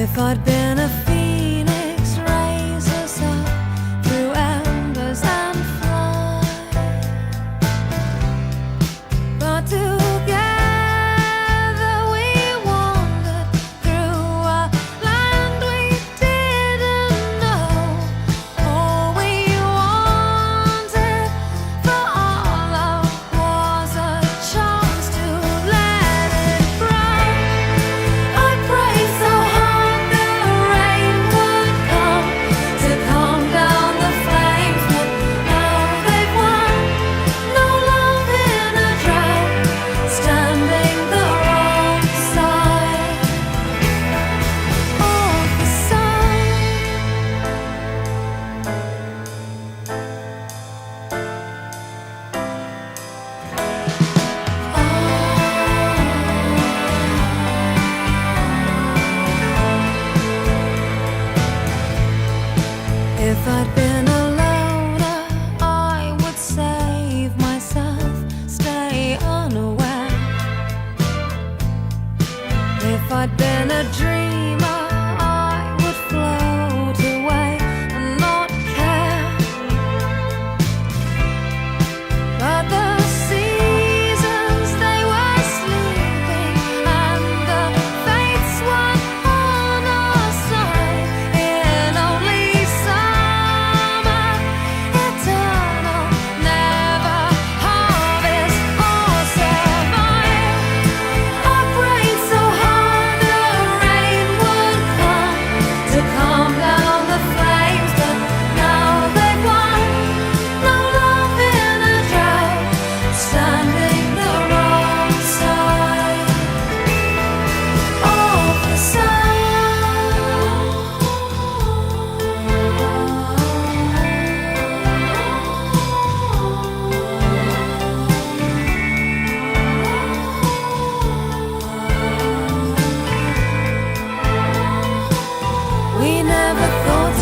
If I'd been a phoenix, raise us up through embers and fly. But together we wandered through a land we didn't know. All we wanted for our love was a chance to let it grow. I prayed so hard the rain would come to calm down the flames, but now they've won. No love in a drought, standing the wrong side of the sun. If I'd been a loner, I would save myself, stay unaware. If I'd been a dreamer, I would float away and not care. But the seasons, they were sleeping, and the fates were on our side. In only summer, eternal, never harvest or survive. I prayed so hard the rain would come to calm down the flames, but now they've won. No love in a drought, standing the wrong side of the sun. We never thought